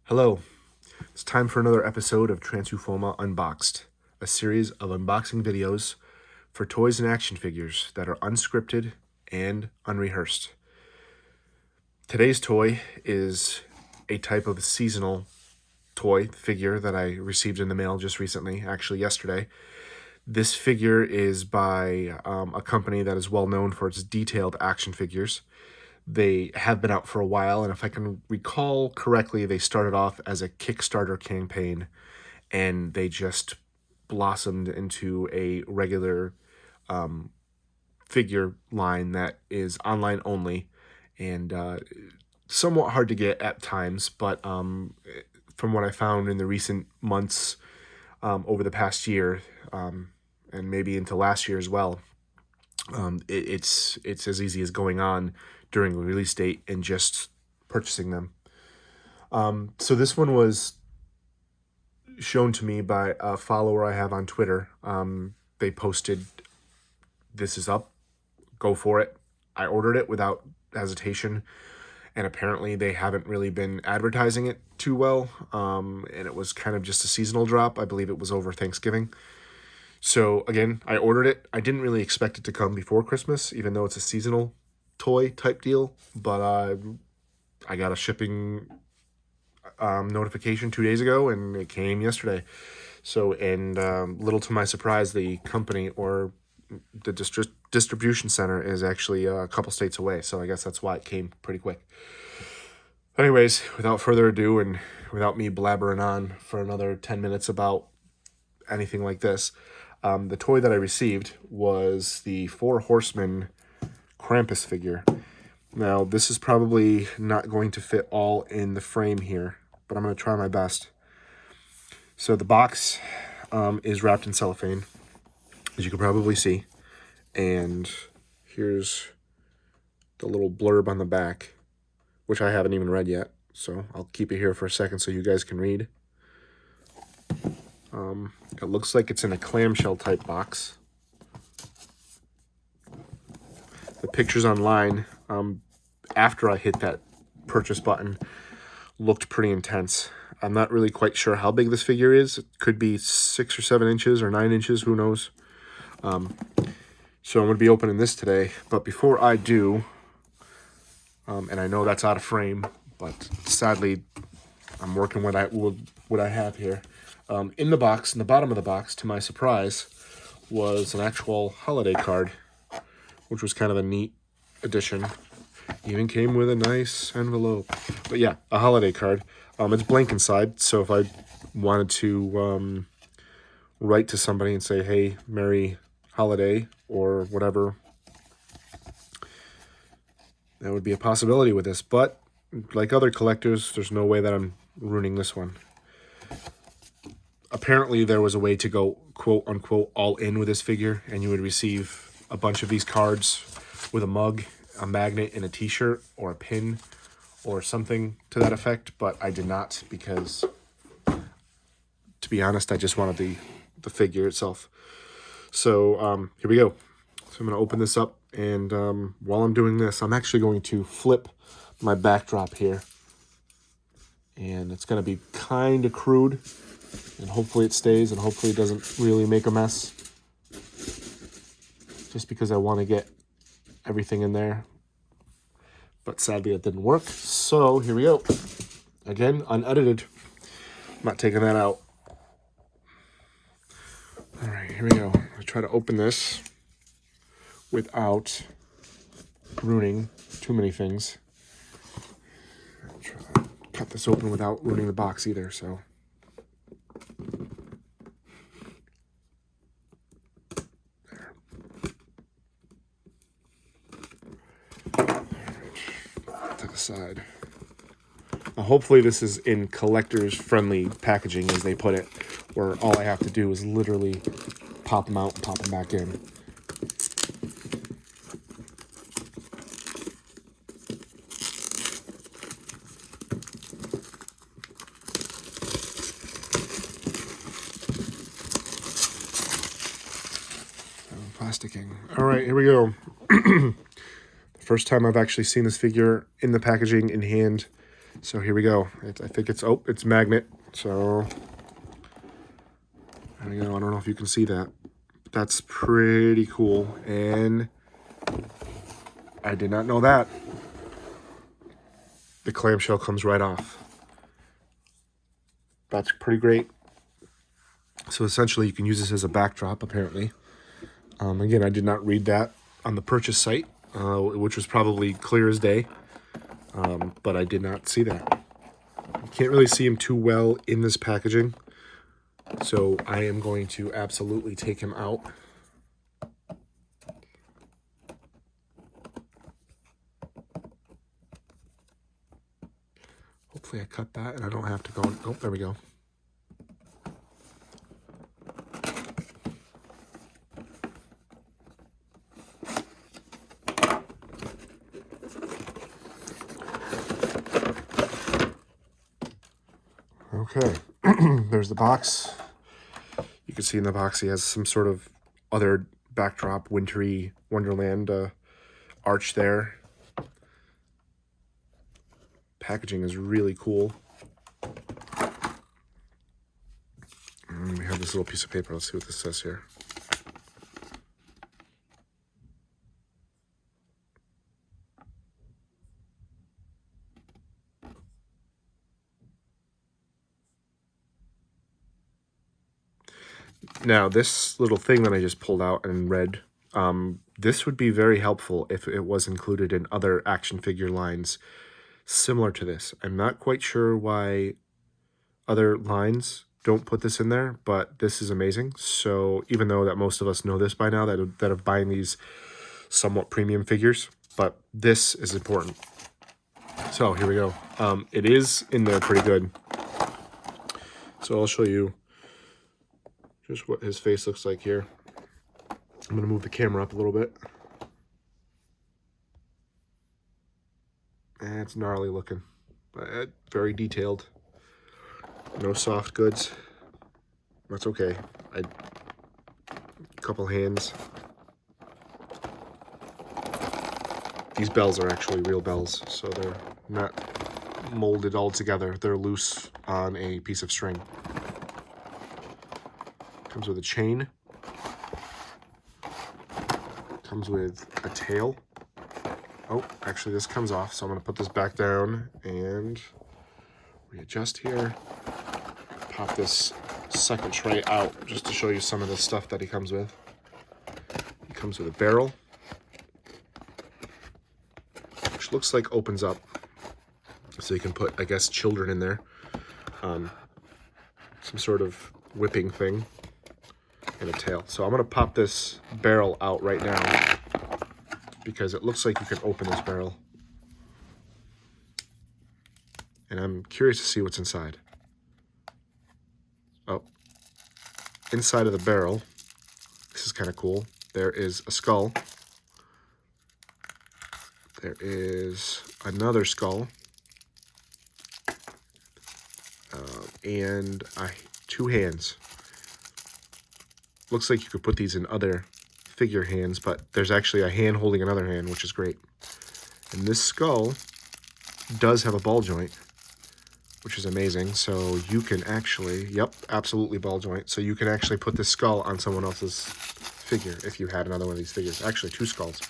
Hello, it's time for another episode of Transufoma Unboxed, a series of unboxing videos for toys and action figures that are unscripted and unrehearsed. Today's toy is a type of seasonal toy figure that I received in the mail just recently, actually yesterday. This figure is by a company that is well known for its detailed action figures. They have been out for a while, and if I can recall correctly, they started off as a Kickstarter campaign, and they just blossomed into a regular figure line that is online only, and somewhat hard to get at times, but from what I found in the recent months over the past year, and maybe into last year as well, it's as easy as going on during the release date and just purchasing them. So this one was shown to me by a follower I have on Twitter. They posted, "This is up, go for it." I ordered it without hesitation, and apparently they haven't really been advertising it too well. And it was kind of just a seasonal drop. I believe it was over Thanksgiving. So again, I ordered it. I didn't really expect it to come before Christmas, even though it's a seasonal toy type deal. But I got a shipping notification 2 days ago, and it came yesterday. So, and little to my surprise, the company or the distribution center is actually a couple states away. So I guess that's why it came pretty quick. Anyways, without further ado, and without me blabbering on for another 10 minutes about anything like this, the toy that I received was the Four Horsemen Krampus figure. Now, this is probably not going to fit all in the frame here, but I'm going to try my best. So the box is wrapped in cellophane, as you can probably see. And here's the little blurb on the back, which I haven't even read yet. So I'll keep it here for a second so you guys can read. It looks like it's in a clamshell type box. The pictures online, after I hit that purchase button, looked pretty intense. I'm not really quite sure how big this figure is. It could be 6 or 7 inches or 9 inches, who knows. So I'm going to be opening this today. But before I do, and I know that's out of frame, but sadly, I'm working with what I have here. In the box, in the bottom of the box, to my surprise, was an actual holiday card, which was kind of a neat addition. Even came with a nice envelope. But yeah, a holiday card. It's blank inside, so if I wanted to write to somebody and say, "Hey, Merry Holiday," or whatever, that would be a possibility with this. But like other collectors, there's no way that I'm ruining this one. Apparently, there was a way to go quote-unquote all in with this figure, and you would receive a bunch of these cards with a mug, a magnet, and a t-shirt, or a pin, or something to that effect, but I did not because, to be honest, I just wanted the figure itself. So here we go. So I'm going to open this up, and while I'm doing this, I'm actually going to flip my backdrop here, and it's going to be kind of crude, and hopefully it stays, and hopefully it doesn't really make a mess, just because I want to get everything in there. But sadly it didn't work, so here we go. Again, unedited. I'm not taking that out. All right, here we go. I'll try to open this without ruining too many things. I'll try to cut this open without ruining the box either, so. To the side. Now, hopefully this is in collectors friendly packaging, as they put it, where all I have to do is literally pop them out and pop them back in. Plasticking. All right, here we go. First time I've actually seen this figure in the packaging in hand. So here we go. I think it's, oh, it's magnet. So there we go. I don't know if you can see that. But that's pretty cool. And I did not know that. The clamshell comes right off. That's pretty great. So essentially you can use this as a backdrop, apparently. Again, I did not read that on the purchase site, which was probably clear as day. But I did not see that. You can't really see him too well in this packaging. So I am going to absolutely take him out. Hopefully I cut that and I don't have to go. Oh, there we go. Okay, there's the box. You can see in the box he has some sort of other backdrop, wintry wonderland arch there. Packaging is really cool. And we have this little piece of paper. Let's see what this says here. Now, this little thing that I just pulled out and read, this would be very helpful if it was included in other action figure lines similar to this. I'm not quite sure why other lines don't put this in there, but this is amazing. So even though that most of us know this by now, that are buying these somewhat premium figures, but this is important. So here we go. It is in there pretty good. So I'll show you just what his face looks like here. I'm going to move the camera up a little bit. And it's gnarly looking, but very detailed. No soft goods. That's okay. A couple hands. These bells are actually real bells, so they're not molded all together. They're loose on a piece of string. Comes with a chain. Comes with a tail. Oh, actually this comes off, so I'm going to put this back down and readjust here. Pop this second tray out just to show you some of the stuff that he comes with. He comes with a barrel, which looks like opens up, so you can put, I guess, children in there. Some sort of whipping thing, and a tail. So I'm going to pop this barrel out right now because it looks like you can open this barrel. And I'm curious to see what's inside. Oh, inside of the barrel, this is kind of cool. There is a skull. There is another skull. And two hands. Looks like you could put these in other figure hands, but there's actually a hand holding another hand, which is great. And this skull does have a ball joint, which is amazing. So you can actually, yep, absolutely ball joint. So you can actually put this skull on someone else's figure if you had another one of these figures. Actually, two skulls.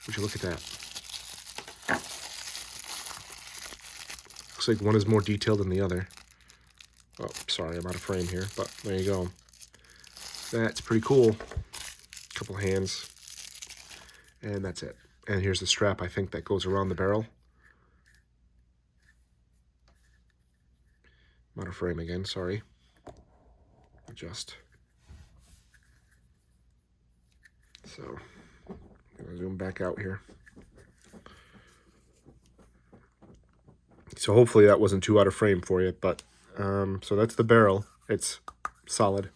Would you look at that? Looks like one is more detailed than the other. Oh, sorry, I'm out of frame here, but there you go. That's pretty cool. Couple hands. And that's it. And here's the strap, I think, that goes around the barrel. I'm out of frame again, sorry. Adjust. So, I'm gonna zoom back out here. So hopefully that wasn't too out of frame for you, but so that's the barrel. It's solid.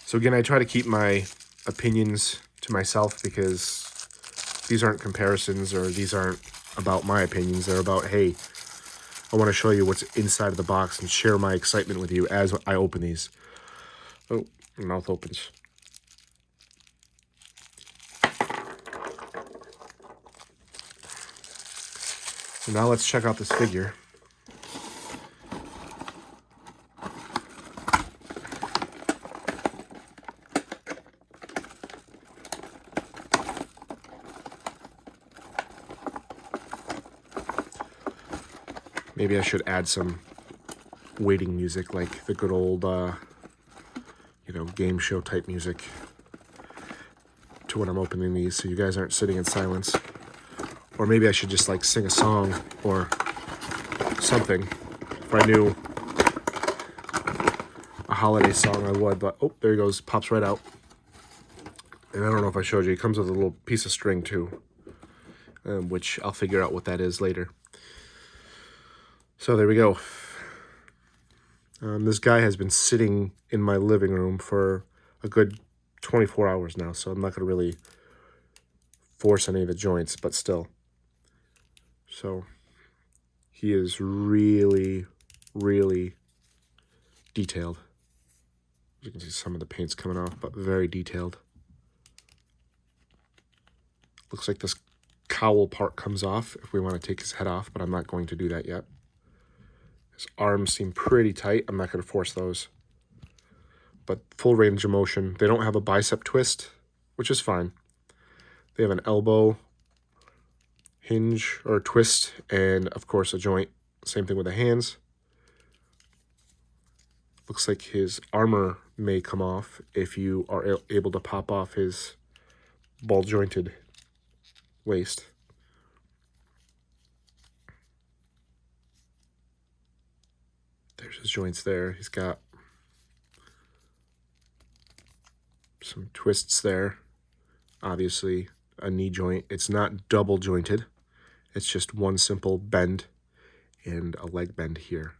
So again, I try to keep my opinions to myself because these aren't comparisons or these aren't about my opinions. They're about, hey, I want to show you what's inside of the box and share my excitement with you as I open these. Oh, my mouth opens. So now let's check out this figure. Maybe I should add some waiting music, like the good old, game show type music to when I'm opening these, so you guys aren't sitting in silence. Or maybe I should just like sing a song or something. If I knew a holiday song, I would, but oh, there he goes, pops right out. And I don't know if I showed you, he comes with a little piece of string too, which I'll figure out what that is later. So there we go. This guy has been sitting in my living room for a good 24 hours now, so I'm not going to really force any of the joints, but still. So he is really, really detailed. You can see some of the paint's coming off, but very detailed. Looks like this cowl part comes off if we want to take his head off, but I'm not going to do that yet. His arms seem pretty tight. I'm not going to force those. But full range of motion. They don't have a bicep twist, which is fine. They have an elbow hinge or twist, and of course a joint. Same thing with the hands. Looks like his armor may come off if you are able to pop off his ball jointed waist. There's his joints there. He's got some twists there. Obviously a knee joint. It's not double jointed. It's just one simple bend and a leg bend here.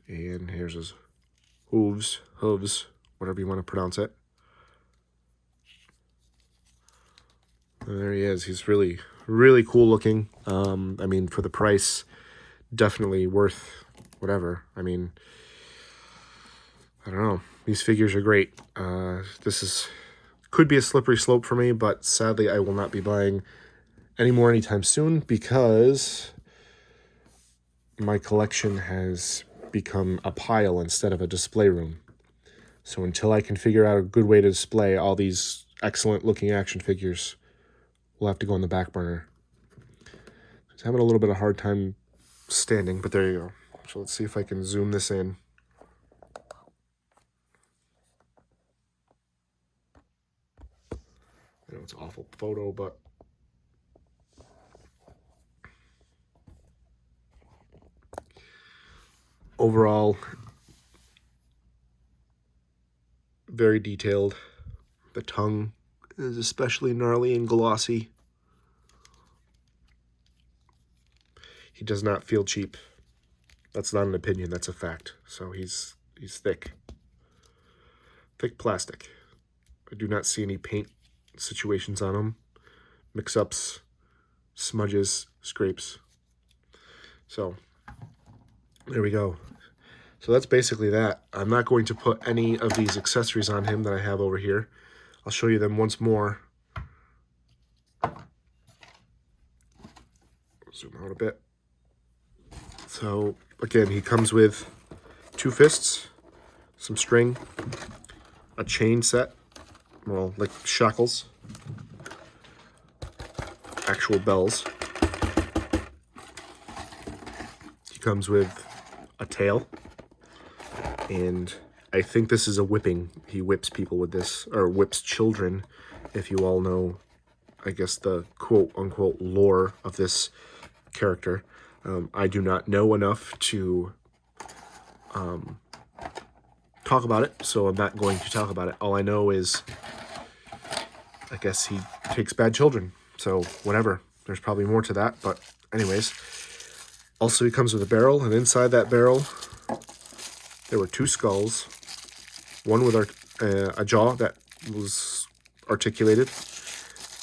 And here's his hooves, whatever you want to pronounce it. And there he is. He's really, really cool looking. I mean, for the price, definitely worth whatever. I mean, I don't know. These figures are great. This could be a slippery slope for me, but sadly I will not be buying any more anytime soon because my collection has become a pile instead of a display room. So until I can figure out a good way to display all these excellent looking action figures, we'll have to go on the back burner. Just having a little bit of a hard time standing, but there you go. So let's see if I can zoom this in. I know it's an awful photo, but overall, very detailed. The tongue is especially gnarly and glossy. He does not feel cheap. That's not an opinion, that's a fact. So he's thick. Thick plastic. I do not see any paint situations on him. Mix-ups, smudges, scrapes. So there we go. So that's basically that. I'm not going to put any of these accessories on him that I have over here. I'll show you them once more. Zoom out a bit. So again, he comes with 2 fists, some string, a chain set, well, like shackles, actual bells. He comes with a tail, and I think this is a whipping. He whips people with this, or whips children, if you all know, I guess, the quote-unquote lore of this character. I do not know enough to talk about it, so I'm not going to talk about it. All I know is, I guess he takes bad children, so whatever. There's probably more to that, but anyways. Also, he comes with a barrel, and inside that barrel, there were 2 skulls, one with a jaw that was articulated.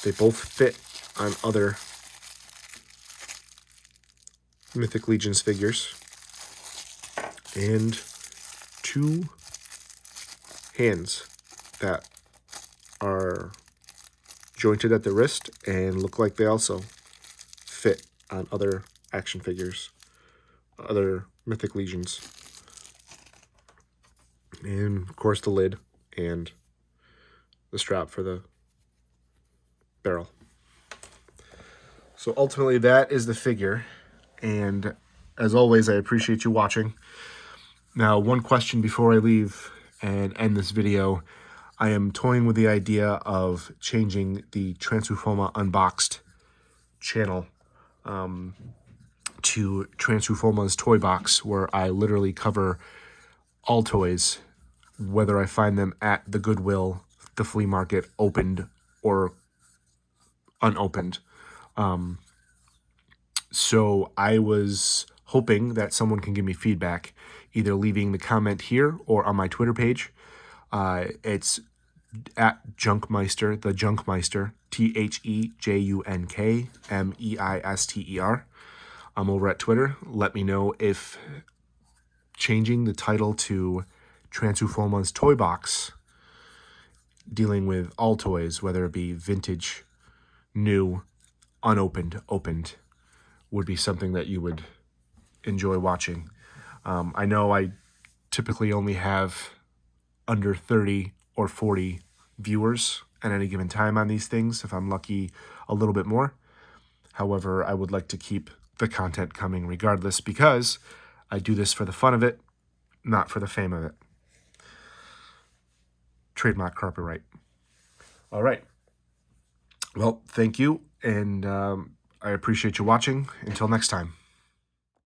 They both fit on other Mythic Legions figures. And 2 hands that are jointed at the wrist and look like they also fit on other action figures, other Mythic Legions. And, of course, the lid and the strap for the barrel. So ultimately, that is the figure. And as always, I appreciate you watching. Now, one question before I leave and end this video. I am toying with the idea of changing the Transufoma Unboxed channel to Transufoma's Toy Box, where I literally cover all toys, whether I find them at the Goodwill, the flea market, opened or unopened. So I was hoping that someone can give me feedback, either leaving the comment here or on my Twitter page. It's at Junkmeister, the Junkmeister, TheJunkmeister. I'm over at Twitter. Let me know if changing the title to Transufoma's Toy Box, dealing with all toys, whether it be vintage, new, unopened, opened, would be something that you would enjoy watching. I know I typically only have under 30 or 40 viewers at any given time on these things. If I'm lucky, a little bit more. However, I would like to keep the content coming regardless, because I do this for the fun of it, not for the fame of it. Trademark copyright. All right. Well, thank you, and I appreciate you watching. Until next time.